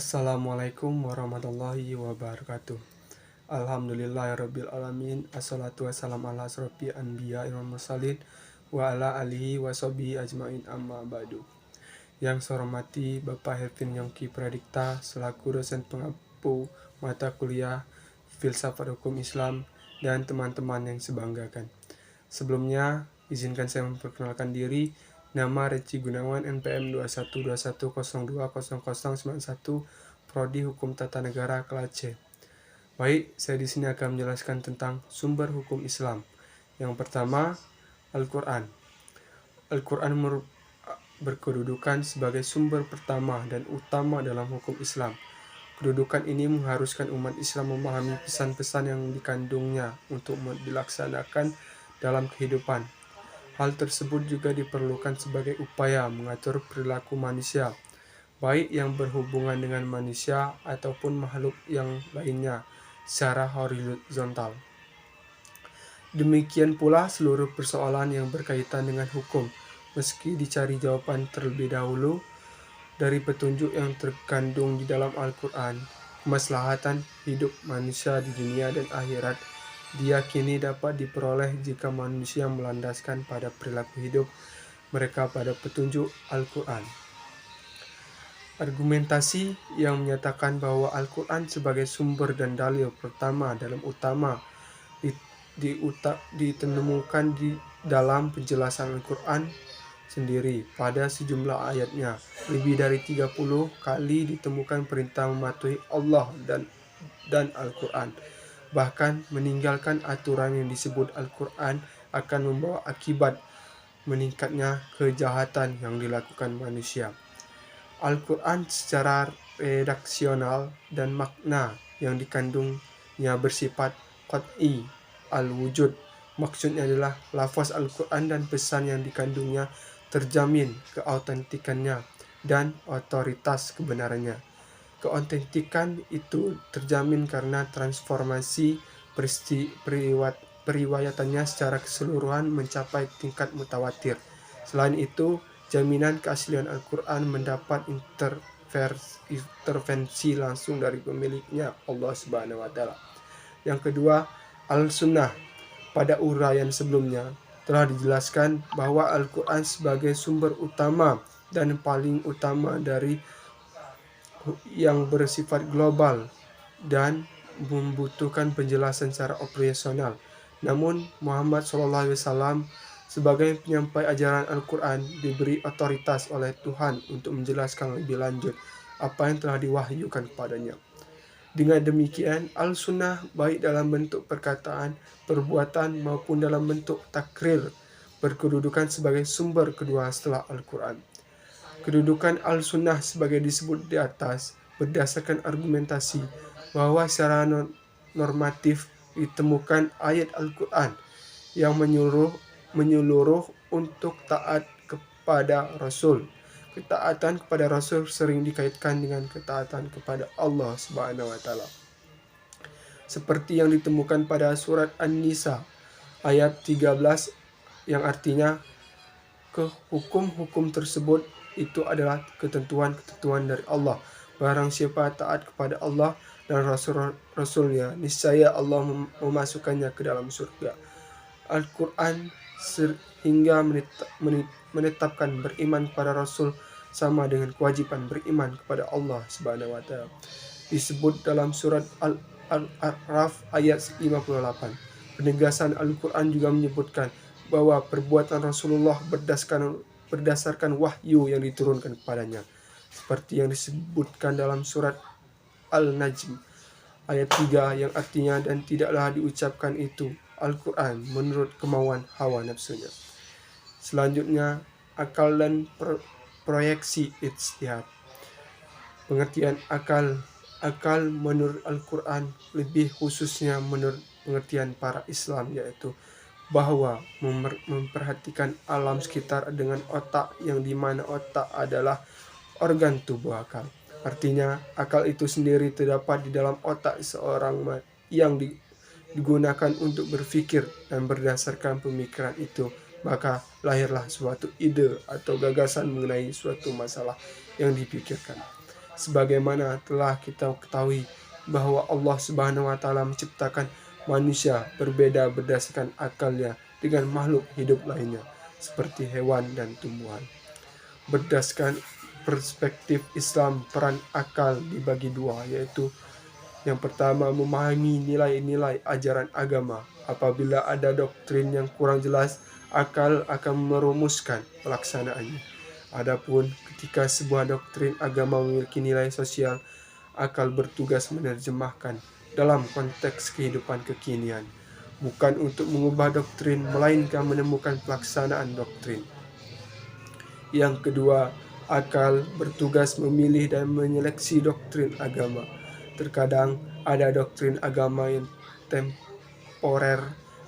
Assalamualaikum warahmatullahi wabarakatuh. Alhamdulillahirabbil alamin. Assalatu wassalamu ala asrofil anbiya wal mursalin wa ala alihi wa sahbihi ajmain, amma ba'du. Yang saya hormati Bapak Hervin Yongki Pradikta selaku dosen pengampu mata kuliah Filsafat Hukum Islam dan teman-teman yang sebanggakan. Sebelumnya, izinkan saya memperkenalkan diri. Nama Reci Gunawan, NPM 2121020091, Prodi Hukum Tata Negara Kelaceh. Baik, saya di sini akan menjelaskan tentang sumber hukum Islam. Yang pertama, Al-Quran. Al-Quran berkedudukan sebagai sumber pertama dan utama dalam hukum Islam. Kedudukan ini mengharuskan umat Islam memahami pesan-pesan yang dikandungnya untuk dilaksanakan dalam kehidupan. Hal tersebut juga diperlukan sebagai upaya mengatur perilaku manusia, baik yang berhubungan dengan manusia ataupun makhluk yang lainnya secara horizontal. Demikian pula seluruh persoalan yang berkaitan dengan hukum, meski dicari jawaban terlebih dahulu dari petunjuk yang terkandung di dalam Al-Quran. Kemaslahatan hidup manusia di dunia dan akhirat diyakini dapat diperoleh jika manusia melandaskan pada perilaku hidup mereka pada petunjuk Al-Quran. Argumentasi yang menyatakan bahwa Al-Quran sebagai sumber dan dalil pertama dalam utama ditemukan di dalam penjelasan Al-Quran sendiri pada sejumlah ayatnya. Lebih dari 30 kali ditemukan perintah mematuhi Allah dan Al-Quran. Bahkan meninggalkan aturan yang disebut Al-Quran akan membawa akibat meningkatnya kejahatan yang dilakukan manusia. Al-Quran secara redaksional dan makna yang dikandungnya bersifat qat'i al-wujud. Maksudnya adalah lafaz Al-Quran dan pesan yang dikandungnya terjamin keautentikannya dan otoritas kebenarannya. Keautentikan itu terjamin karena transformasi periwayatannya secara keseluruhan mencapai tingkat mutawatir. Selain itu, jaminan keaslian Al-Quran mendapat intervensi langsung dari pemiliknya, Allah Subhanahu wa Ta'ala. Yang kedua, Al-Sunnah. Pada uraian sebelumnya telah dijelaskan bahwa Al-Quran sebagai sumber utama dan paling utama dari yang bersifat global dan membutuhkan penjelasan secara operasional. Namun Muhammad SAW sebagai penyampai ajaran Al-Quran diberi otoritas oleh Tuhan untuk menjelaskan lebih lanjut apa yang telah diwahyukan kepadanya. Dengan demikian, Al-Sunnah baik dalam bentuk perkataan, perbuatan maupun dalam bentuk takrir berkedudukan sebagai sumber kedua setelah Al-Quran. Kedudukan Al-Sunnah sebagai disebut di atas berdasarkan argumentasi bahwa secara normatif ditemukan ayat Al-Quran yang menyeluruh untuk taat kepada Rasul. Ketaatan kepada Rasul sering dikaitkan dengan ketaatan kepada Allah Subhanahu wa Ta'ala. Seperti yang ditemukan pada surat An-Nisa ayat 13 yang artinya hukum-hukum tersebut itu adalah ketentuan-ketentuan dari Allah. Barang siapa taat kepada Allah dan Rasul-Rasulnya, niscaya Allah memasukkannya ke dalam surga. Al-Quran sehingga menetapkan beriman kepada Rasul sama dengan kewajiban beriman kepada Allah Subhanahu wa Ta'ala. Disebut dalam surat Al-A'raf ayat 58. Penegasan Al-Quran juga menyebutkan bahwa perbuatan Rasulullah berdasarkan wahyu yang diturunkan kepadanya, seperti yang disebutkan dalam surat Al-Najm ayat 3 yang artinya, dan tidaklah diucapkan itu Al-Quran menurut kemauan hawa nafsunya. Selanjutnya, akal dan proyeksi ijtihad. Pengertian akal menurut Al-Quran, lebih khususnya menurut pengertian para Islam, yaitu bahwa memperhatikan alam sekitar dengan otak, yang dimana otak adalah organ tubuh akal. Artinya, akal itu sendiri terdapat di dalam otak seorang yang digunakan untuk berpikir, dan berdasarkan pemikiran itu maka lahirlah suatu ide atau gagasan mengenai suatu masalah yang dipikirkan. Sebagaimana telah kita ketahui bahwa Allah Subhanahu wa taala menciptakan manusia berbeda berdasarkan akalnya dengan makhluk hidup lainnya seperti hewan dan tumbuhan. Berdasarkan perspektif Islam, peran akal dibagi dua, yaitu yang pertama, memahami nilai-nilai ajaran agama. Apabila ada doktrin yang kurang jelas, akal akan merumuskan pelaksanaannya. Adapun ketika sebuah doktrin agama memiliki nilai sosial, akal bertugas menerjemahkan dalam konteks kehidupan kekinian, bukan untuk mengubah doktrin, melainkan menemukan pelaksanaan doktrin. Yang kedua, akal bertugas memilih dan menyeleksi doktrin agama. Terkadang ada doktrin agama yang temporer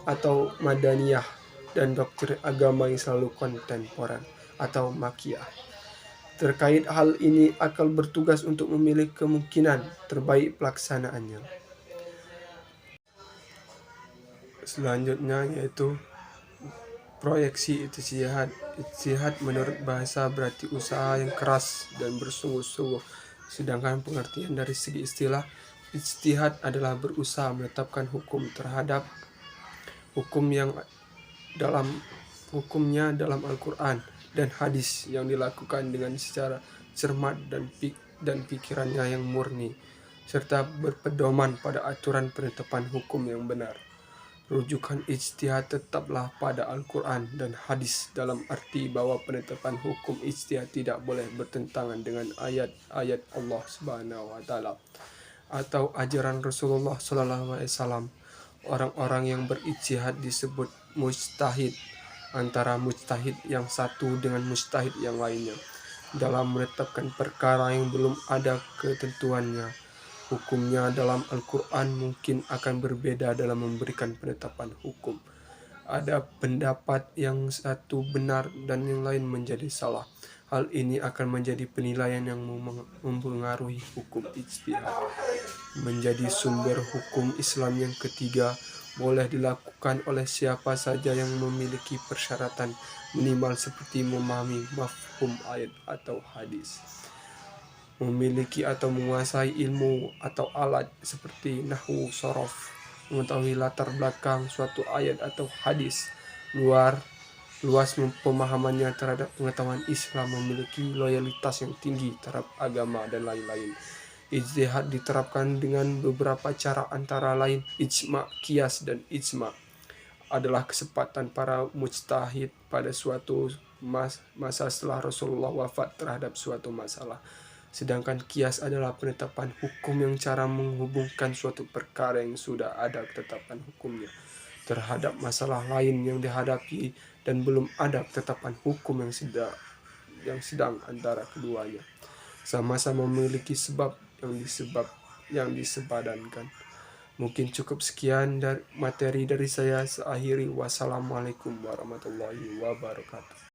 atau madaniyah dan doktrin agama yang selalu kontemporer atau makiyah. Terkait hal ini, akal bertugas untuk memilih kemungkinan terbaik pelaksanaannya. Selanjutnya yaitu proyeksi ijtihad. Ijtihad menurut bahasa berarti usaha yang keras dan bersungguh-sungguh. Sedangkan pengertian dari segi istilah, ijtihad adalah berusaha menetapkan hukum terhadap hukum yang hukumnya dalam Al-Quran dan hadis yang dilakukan dengan secara cermat dan pikirannya yang murni, serta berpedoman pada aturan penetapan hukum yang benar. Rujukan ijtihad tetaplah pada Al-Quran dan hadis dalam arti bahwa penetapan hukum ijtihad tidak boleh bertentangan dengan ayat-ayat Allah Subhanahu wa taala atau ajaran Rasulullah sallallahu alaihi wasallam. Orang-orang yang berijtihad disebut mujtahid, antara mujtahid yang satu dengan mujtahid yang lainnya dalam menetapkan perkara yang belum ada ketentuannya. Hukumnya dalam Al-Quran mungkin akan berbeda dalam memberikan penetapan hukum. Ada pendapat yang satu benar dan yang lain menjadi salah. Hal ini akan menjadi penilaian yang mempengaruhi hukum ijtihad. Menjadi sumber hukum Islam yang ketiga, boleh dilakukan oleh siapa saja yang memiliki persyaratan minimal seperti memahami mafhum ayat atau hadis, memiliki atau menguasai ilmu atau alat seperti nahwu, sorof, mengetahui latar belakang suatu ayat atau hadis, luas pemahamannya terhadap pengetahuan Islam, memiliki loyalitas yang tinggi terhadap agama, dan lain-lain. Ijtihad diterapkan dengan beberapa cara, antara lain ijma, qiyas, dan ijma adalah kesepakatan para mujtahid pada suatu masa setelah Rasulullah wafat terhadap suatu masalah. Sedangkan kias adalah penetapan hukum yang cara menghubungkan suatu perkara yang sudah ada ketetapan hukumnya terhadap masalah lain yang dihadapi dan belum ada ketetapan hukum yang sedang antara keduanya. Sama-sama memiliki sebab yang disepadankan. Mungkin cukup sekian dari materi dari saya. Seakhiri, wassalamualaikum warahmatullahi wabarakatuh.